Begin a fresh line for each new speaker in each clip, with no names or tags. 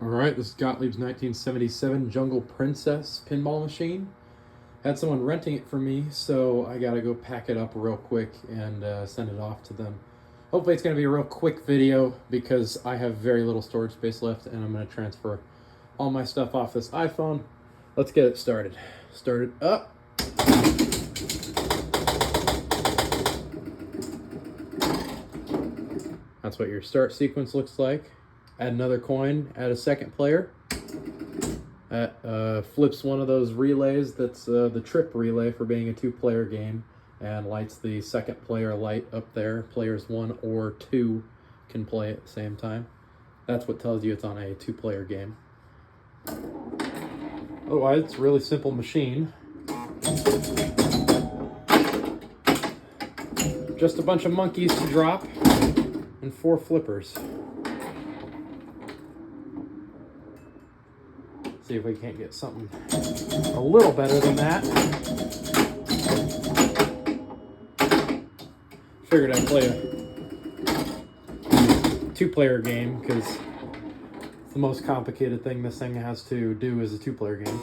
Alright, this is Gottlieb's 1977 Jungle Princess pinball machine. Had someone renting it for me, so I gotta go pack it up real quick and send it off to them. Hopefully it's gonna be a real quick video because I have very little storage space left and I'm gonna transfer all my stuff off this iPhone. Let's get it started. Start it up. That's what your start sequence looks like. Add another coin, add a second player. That flips one of those relays that's the trip relay for being a two-player game and lights the second player light up there. Players 1 or 2 can play at the same time. That's what tells you it's on a two-player game. Otherwise, it's a really simple machine. Just a bunch of monkeys to drop and 4 flippers. See if we can't get something a little better than that. Figured I'd play a two-player game because it's the most complicated thing this thing has to do is a two-player game.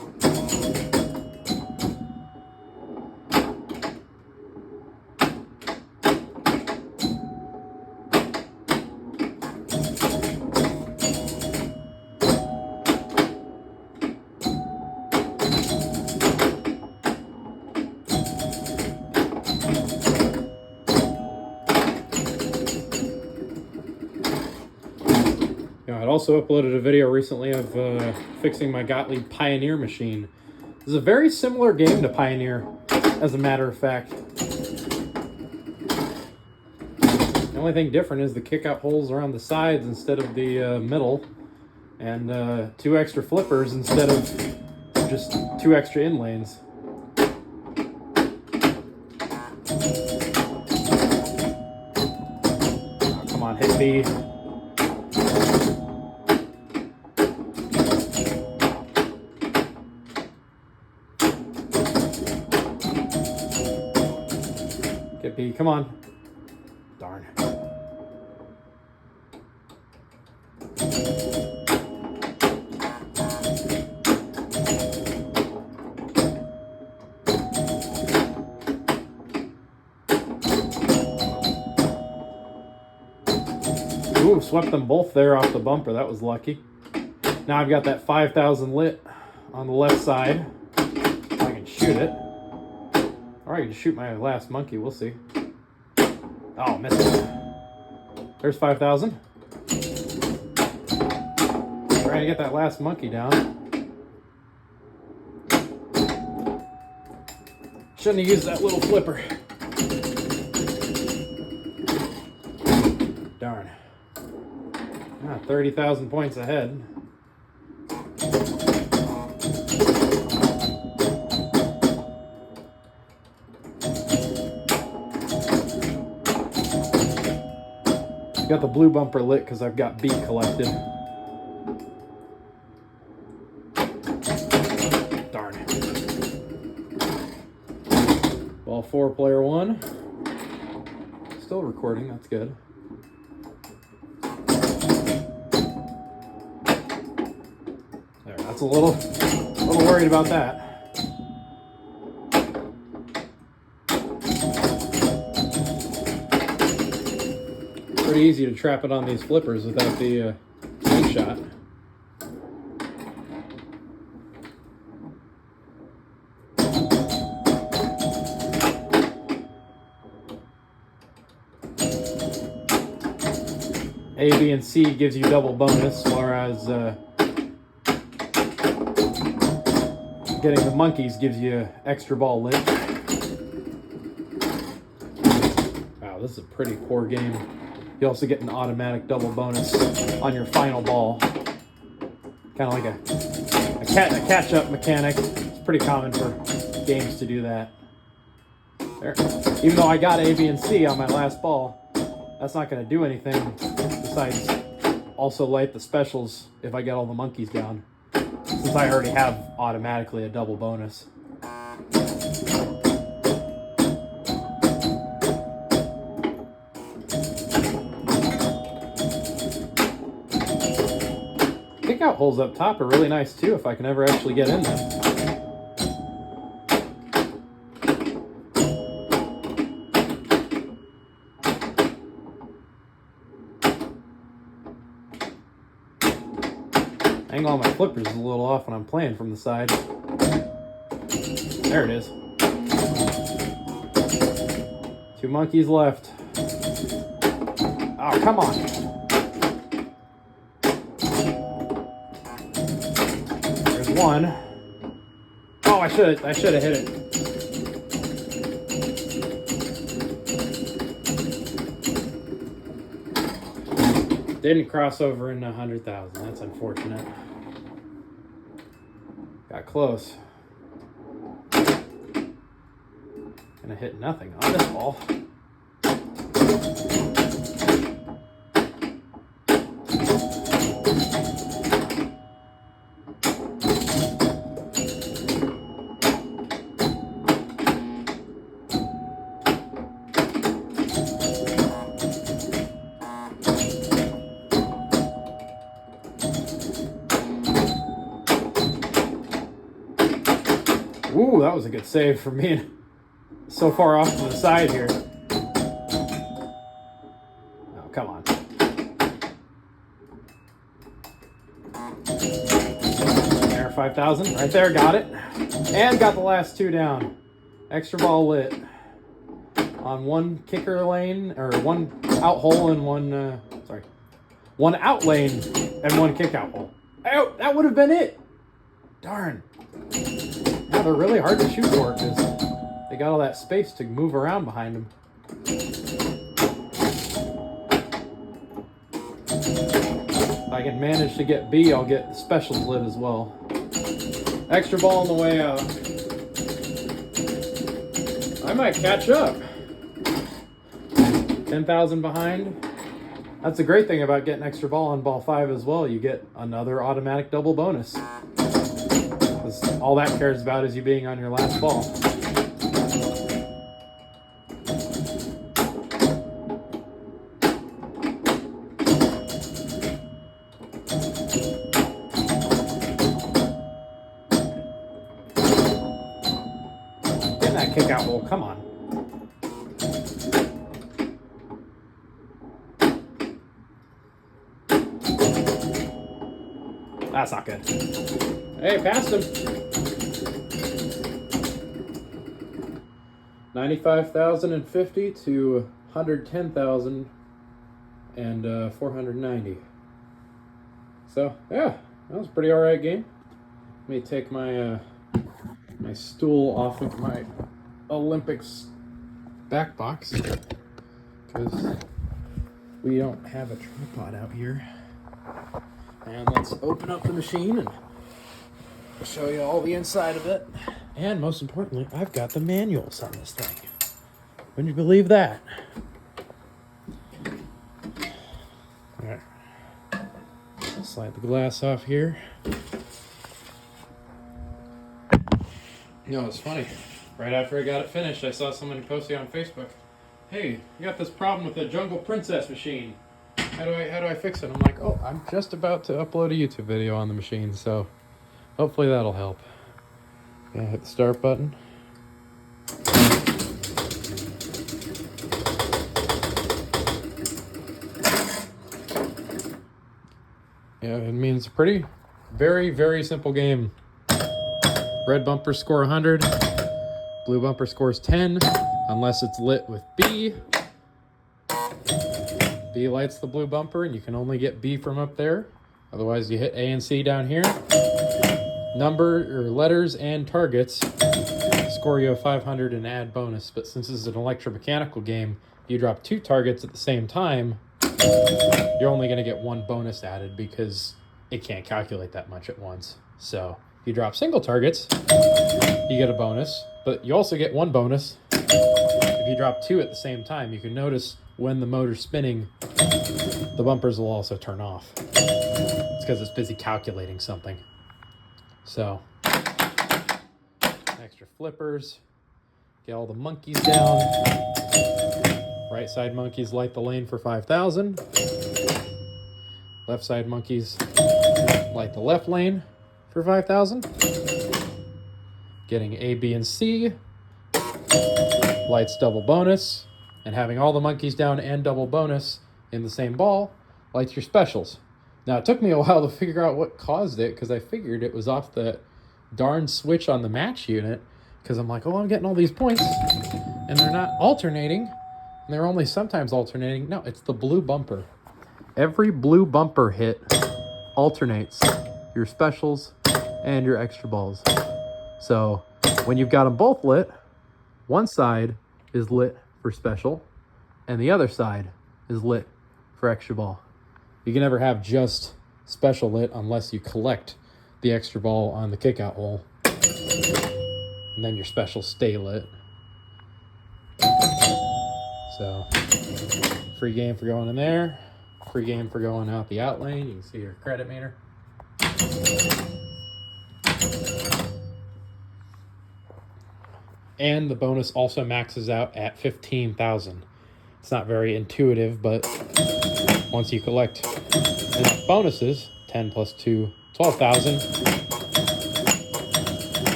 I'd also uploaded a video recently of fixing my Gottlieb Pioneer machine. This is a very similar game to Pioneer, as a matter of fact. The only thing different is the kick-out holes are on the sides instead of the middle, and 2 extra flippers instead of just 2 extra in lanes. Oh, come on, hit B. Get B, come on. Darn. Ooh, swept them both there off the bumper. That was lucky. Now I've got that 5,000 lit on the left side. I can shoot it. Or I can shoot my last monkey, we'll see. Oh, missed it. There's 5,000. Trying to get that last monkey down. Shouldn't have used that little flipper. Darn. 30,000 points ahead. Got the blue bumper lit because I've got B collected. Darn. Ball 4, player 1. Still recording, that's good. There, that's a little worried about that. Pretty easy to trap it on these flippers without the slingshot. A, B, and C gives you double bonus, whereas getting the monkeys gives you extra ball lit. Wow, this is a pretty poor game. You also get an automatic double bonus on your final ball. Kind of like a catch-up mechanic. It's pretty common for games to do that. There. Even though I got A, B, and C on my last ball, that's not going to do anything besides also light the specials if I get all the monkeys down, since I already have automatically a double bonus. kickout holes up top are really nice too, if I can ever actually get in them. Angle on my flippers is a little off when I'm playing from the side. There it is. 2 monkeys left. Oh, come on. There's one. Oh, I should have hit it. Didn't cross over into 100,000. That's unfortunate. Got close. Gonna hit nothing on this ball. Ooh, that was a good save for me. So far off to the side here. Oh, come on. There, 5,000. Right there, got it. And got the last 2 down. Extra ball lit. On 1 kicker lane, or 1 out hole and 1, 1 out lane and 1 kick out hole. Oh, that would have been it. Darn. Yeah, they're really hard to shoot for because they got all that space to move around behind them. If I can manage to get B, I'll get the specials lit as well. Extra ball on the way out. I might catch up. 10,000 behind. That's the great thing about getting extra ball on ball 5 as well. You get another automatic double bonus. All that cares about is you being on your last ball. Get that kick out hole, come on. That's not good. Hey, passed him. 95,050 to 110,000 and 490. So yeah, that was a pretty alright game. Let me take my my stool off of my Olympics back box because we don't have a tripod out here. And let's open up the machine and show you all the inside of it. And most importantly, I've got the manuals on this thing. Wouldn't you believe that? All right. Slide the glass off here. You know, it's funny. Right after I got it finished, I saw somebody posting on Facebook, "Hey, you got this problem with the Jungle Princess machine. How do I fix it?" I'm like, "Oh, I'm just about to upload a YouTube video on the machine, so hopefully that'll help." Yeah, hit the start button. Yeah, it means pretty, very, very simple game. Red bumper score 100, blue bumper scores 10, unless it's lit with B. B lights the blue bumper, and you can only get B from up there. Otherwise, you hit A and C down here. Number or letters and targets score you a 500 and add bonus. But since this is an electromechanical game, if you drop 2 targets at the same time, you're only going to get 1 bonus added because it can't calculate that much at once. So if you drop single targets, you get a bonus, but you also get 1 bonus if you drop 2 at the same time. You can notice when the motor's spinning, the bumpers will also turn off. It's because it's busy calculating something. So, extra flippers, get all the monkeys down. Right side monkeys light the lane for 5,000. Left side monkeys light the left lane for 5,000. Getting A, B, and C lights double bonus, and having all the monkeys down and double bonus in the same ball lights your specials. Now, it took me a while to figure out what caused it, because I figured it was off the darn switch on the match unit, because I'm like, oh, I'm getting all these points, and they're not alternating, and they're only sometimes alternating. No, it's the blue bumper. Every blue bumper hit alternates your specials and your extra balls. So when you've got them both lit, one side is lit for special, and the other side is lit for extra ball. You can never have just special lit unless you collect the extra ball on the kickout hole, and then your specials stay lit. So, free game for going in there, free game for going out the out lane. You can see your credit meter. And the bonus also maxes out at 15,000. It's not very intuitive, but once you collect enough bonuses, 10 plus 2, 12,000,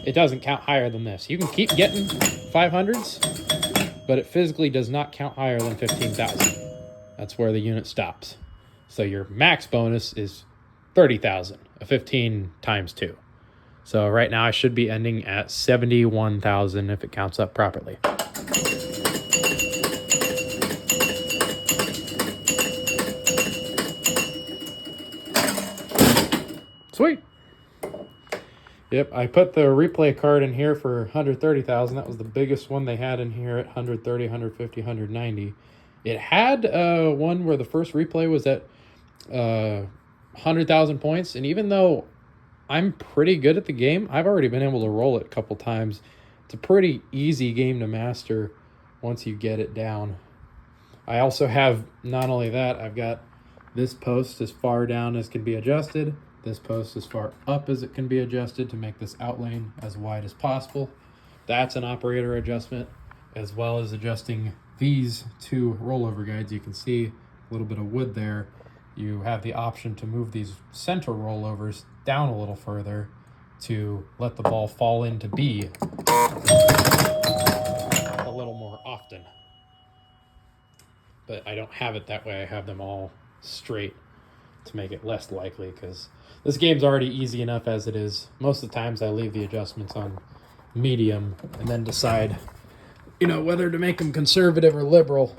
it doesn't count higher than this. You can keep getting 500s, but it physically does not count higher than 15,000. That's where the unit stops. So your max bonus is 30,000, a 15 times 2. So right now I should be ending at 71,000 if it counts up properly. Sweet. Yep, I put the replay card in here for 130,000. That was the biggest one they had in here at 130, 150, 190. It had one where the first replay was at 100,000 points, and even though I'm pretty good at the game, I've already been able to roll it a couple times. It's a pretty easy game to master once you get it down. I also have, not only that, I've got this post as far down as can be adjusted, this post as far up as it can be adjusted to make this out lane as wide as possible. That's an operator adjustment, as well as adjusting these two rollover guides. You can see a little bit of wood there. You have the option to move these center rollovers down a little further to let the ball fall into B a little more often. But I don't have it that way. I have them all straight to make it less likely, because this game's already easy enough as it is. Most of the times I leave the adjustments on medium and then decide, whether to make them conservative or liberal,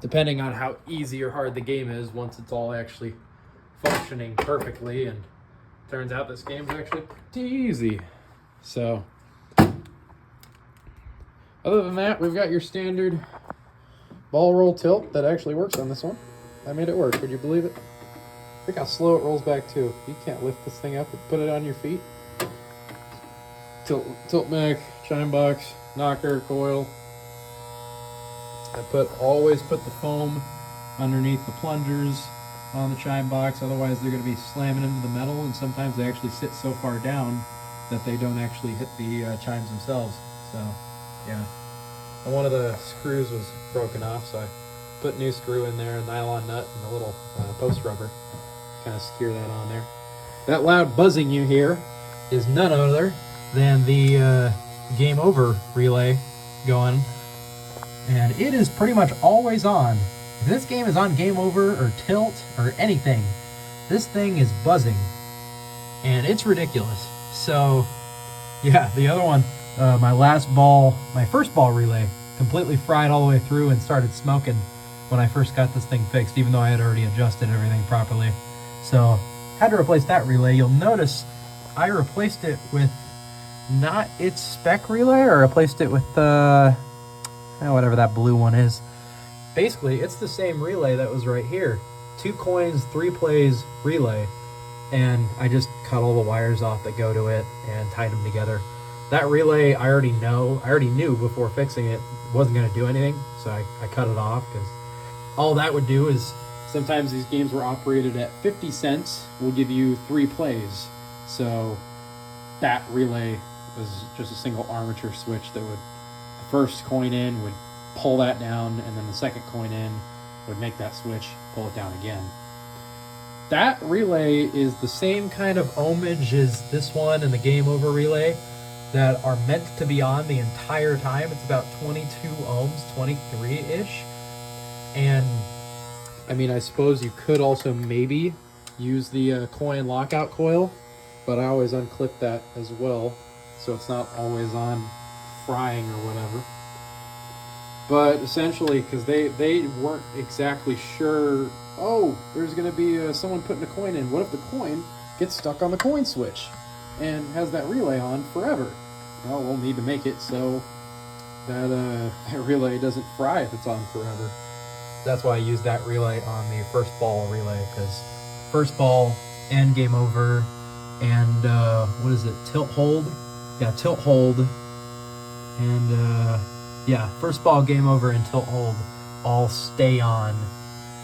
depending on how easy or hard the game is once it's all actually functioning perfectly. And turns out this game's actually pretty easy. So, other than that, we've got your standard ball roll tilt that actually works on this one. I made it work. Would you believe it? Look how slow it rolls back too. You can't lift this thing up and put it on your feet. Tilt back, chime box, knocker, coil. I always put the foam underneath the plungers on the chime box, otherwise they're going to be slamming into the metal, and sometimes they actually sit so far down that they don't actually hit the chimes themselves. So, yeah. And one of the screws was broken off, so I put a new screw in there, a nylon nut, and a little post rubber. Kind of secure that on there. That loud buzzing you hear is none other than the game over relay going. And it is pretty much always on. If this game is on game over or tilt or anything, this thing is buzzing. And it's ridiculous. So, yeah, the other one, my first ball relay, completely fried all the way through and started smoking when I first got this thing fixed, even though I had already adjusted everything properly. So, had to replace that relay. You'll notice I replaced it with not its spec relay, or replaced it with whatever that blue one is. Basically, it's the same relay that was right here. 2 coins, 3 plays relay. And I just cut all the wires off that go to it and tied them together. That relay, I already knew before fixing it wasn't going to do anything, so I cut it off, because all that would do is, sometimes these games were operated at 50 cents, will give you 3 plays. So that relay was just a single armature switch that would, the first coin in would pull that down, and then the second coin in would make that switch, pull it down again. that relay is the same kind of ohmage as this one and the game over relay that are meant to be on the entire time. It's about 22 ohms, 23-ish. And I mean, I suppose you could also maybe use the coin lockout coil, but I always unclip that as well, so it's not always on frying or whatever. But essentially, because they weren't exactly sure, oh, there's going to be someone putting a coin in. What if the coin gets stuck on the coin switch and has that relay on forever? Well, we'll need to make it so that that relay doesn't fry if it's on forever. That's why I use that relay on the first ball relay, because first ball and game over and what is it, tilt hold? Yeah, tilt hold and yeah, first ball, game over, and tilt hold all stay on.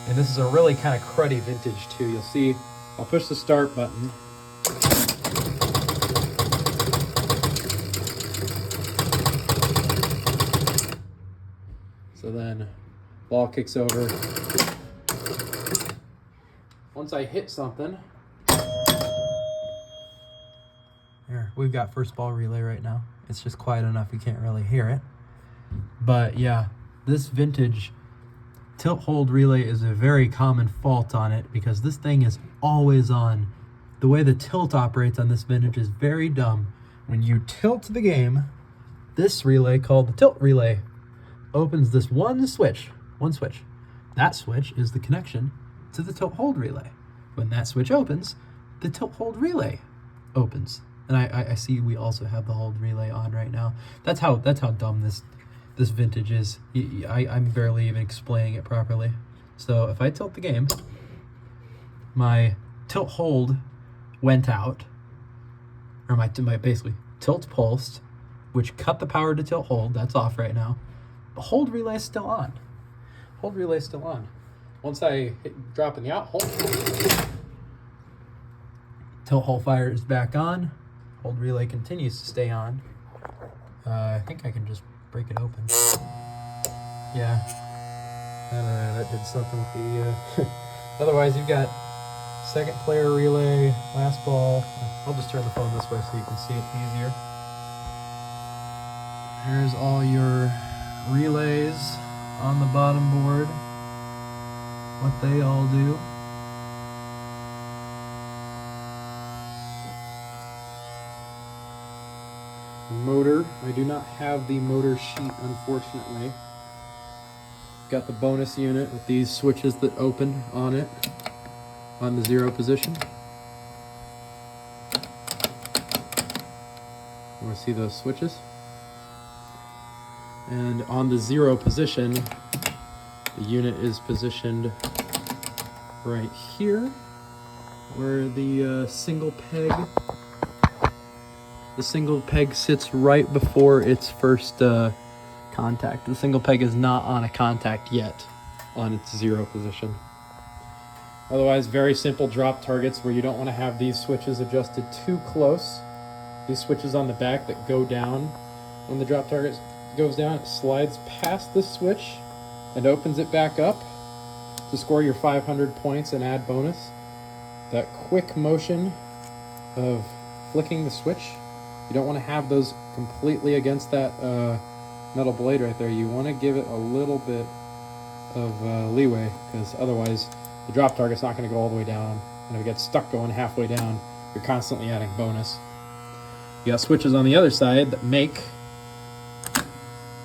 And this is a really kind of cruddy vintage too. You'll see, I'll push the start button. So then ball kicks over. Once I hit something, here, we've got first ball relay right now. It's just quiet enough you can't really hear it. But yeah, this vintage tilt hold relay is a very common fault on it because this thing is always on. The way the tilt operates on this vintage is very dumb. When you tilt the game, this relay called the tilt relay opens this one switch. That switch is the connection to the tilt hold relay. When that switch opens, the tilt hold relay opens. And I see we also have the hold relay on right now. That's how dumb this vintage is. I'm barely even explaining it properly. So if I tilt the game, my tilt hold went out, or my basically tilt pulsed, which cut the power to tilt hold. That's off right now. The hold relay is still on. Hold relay is still on. Once I drop in the out hold, tilt hold fire is back on. Hold relay continues to stay on. I think I can just break it open. Yeah, that did something with the. Otherwise, you've got second player relay, last ball. I'll just turn the phone this way so you can see it easier. Here's all your relays on the bottom board. What they all do. Motor. I do not have the motor sheet, unfortunately. Got the bonus unit with these switches that open on it on the 0 position. You want to see those switches? And on the 0 position, the unit is positioned right here, where the single peg sits right before its first contact. The single peg is not on a contact yet on its 0 position. Otherwise, very simple drop targets where you don't want to have these switches adjusted too close. These switches on the back that go down when the drop target goes down, it slides past this switch and opens it back up to score your 500 points and add bonus. That quick motion of flicking the switch, you don't want to have those completely against that metal blade right there. You want to give it a little bit of leeway, because otherwise the drop target's not going to go all the way down, and if it gets stuck going halfway down, you're constantly adding bonus. You got switches on the other side that make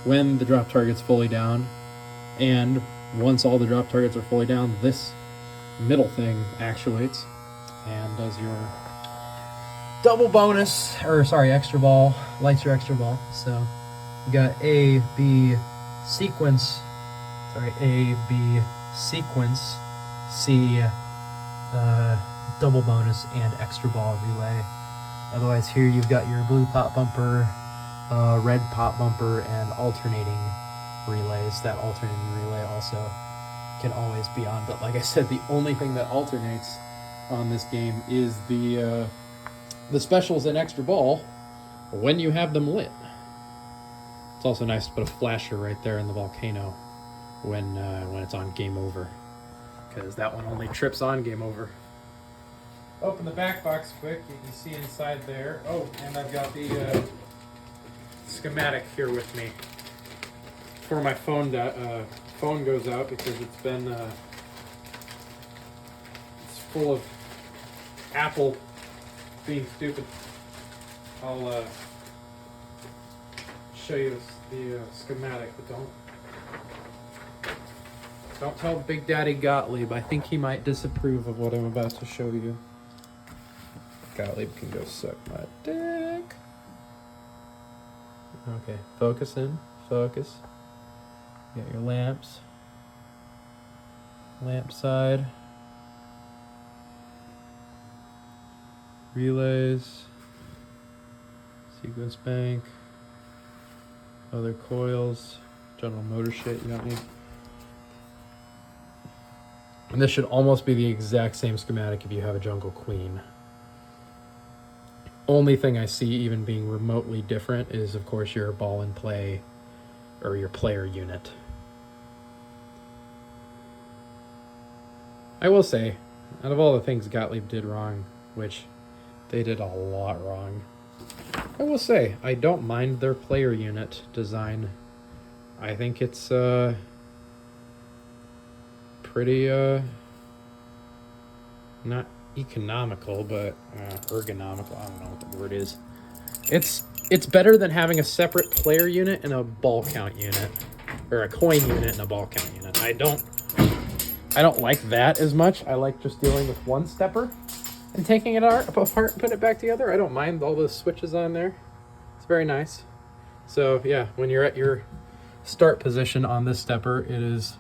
when the drop target's fully down, and once all the drop targets are fully down, this middle thing actuates and does your double bonus, or sorry, extra ball, lights your extra ball. So you got A, B, sequence, C, double bonus, and extra ball relay. Otherwise here you've got your blue pop bumper, red pop bumper, and alternating relays. That alternating relay also can always be on, but like I said, the only thing that alternates on this game is the specials and extra ball when you have them lit. It's also nice to put a flasher right there in the volcano when it's on game over, because that one only trips on game over. Open the back box quick. You can see inside there. Oh, and I've got the schematic here with me before my phone goes out, because it's been it's full of Apple being stupid. I'll show you the schematic, but don't tell Big Daddy Gottlieb. I think he might disapprove of what I'm about to show you. Gottlieb can go suck my dick. Okay, focus in, focus. You got your lamps. Lamp side. Relays. Sequence bank. Other coils. General motor shit you don't need. And this should almost be the exact same schematic if you have a Jungle Queen. Only thing I see even being remotely different is, of course, your ball and play, or your player unit. I will say, out of all the things Gottlieb did wrong, which they did a lot wrong, I will say, I don't mind their player unit design. I think it's pretty, not economical, but ergonomical. I don't know what the word is. It's better than having a separate player unit and a ball count unit, or a coin unit and a ball count unit. I don't like that as much. I like just dealing with one stepper and taking it apart and putting it back together. I don't mind all those switches on there. It's very nice. So yeah, when you're at your start position on this stepper, it is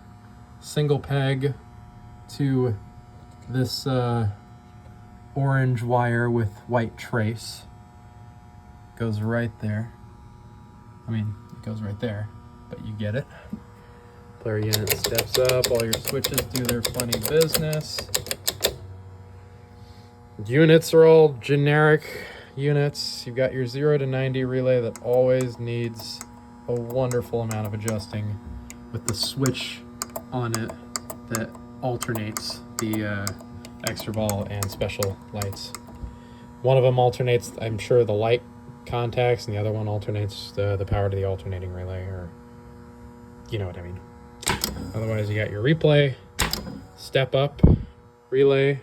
single peg to this orange wire with white trace. Goes right there. I mean, it goes right there, but you get it. Player unit steps up, all your switches do their funny business. Units are all generic units. You've got your 0 to 90 relay that always needs a wonderful amount of adjusting with the switch on it that alternates the extra ball and special lights. One of them alternates, I'm sure, the light contacts, and the other one alternates the power to the alternating relay, or you know what I mean. Otherwise, you got your replay, step up, relay,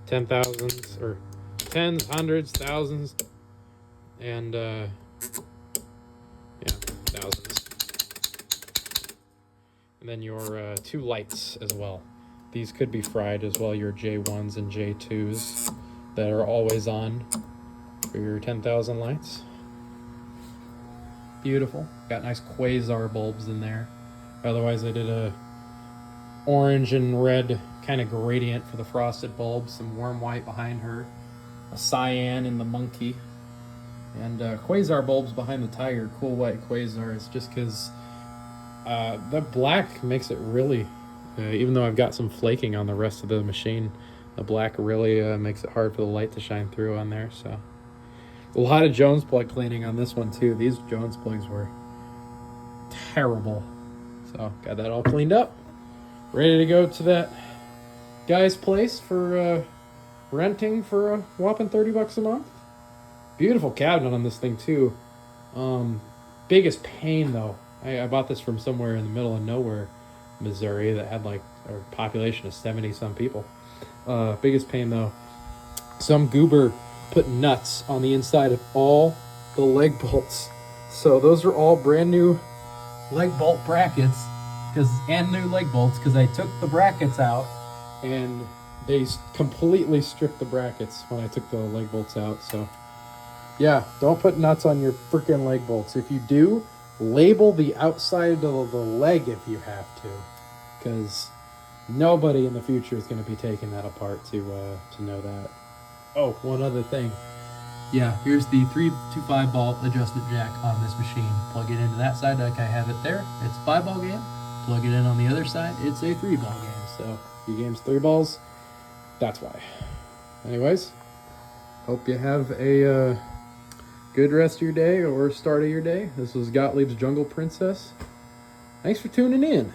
10,000s, or tens, hundreds, thousands, and thousands. And then your 2 lights as well. These could be fried as well, your J1s and J2s that are always on for your 10,000 lights. Beautiful. Got nice quasar bulbs in there. Otherwise, I did a orange and red kind of gradient for the frosted bulbs, some warm white behind her, a cyan in the monkey, and quasar bulbs behind the tiger, cool white quasars, just because the black makes it really, even though I've got some flaking on the rest of the machine, the black really makes it hard for the light to shine through on there. So a lot of Jones plug cleaning on this one too. These Jones plugs were terrible. So got that all cleaned up, ready to go to that guy's place for renting for a whopping $30 a month. Beautiful cabinet on this thing too. Biggest pain though, I bought this from somewhere in the middle of nowhere, Missouri, that had like a population of 70 some people. Biggest pain though, some goober put nuts on the inside of all the leg bolts. So those are all brand new leg bolt brackets, and new leg bolts, because I took the brackets out and they completely stripped the brackets when I took the leg bolts out. So yeah, don't put nuts on your freaking leg bolts. If you do, label the outside of the leg if you have to, because nobody in the future is going to be taking that apart to know that. Oh, one other thing. Yeah, here's the 325 ball adjustment jack on this machine. Plug it into that side like I have it there. It's a 5-ball game. Plug it in on the other side. It's a 3-ball game. So if your game's 3 balls, that's why. Anyways, hope you have a good rest of your day or start of your day. This was Gottlieb's Jungle Princess. Thanks for tuning in.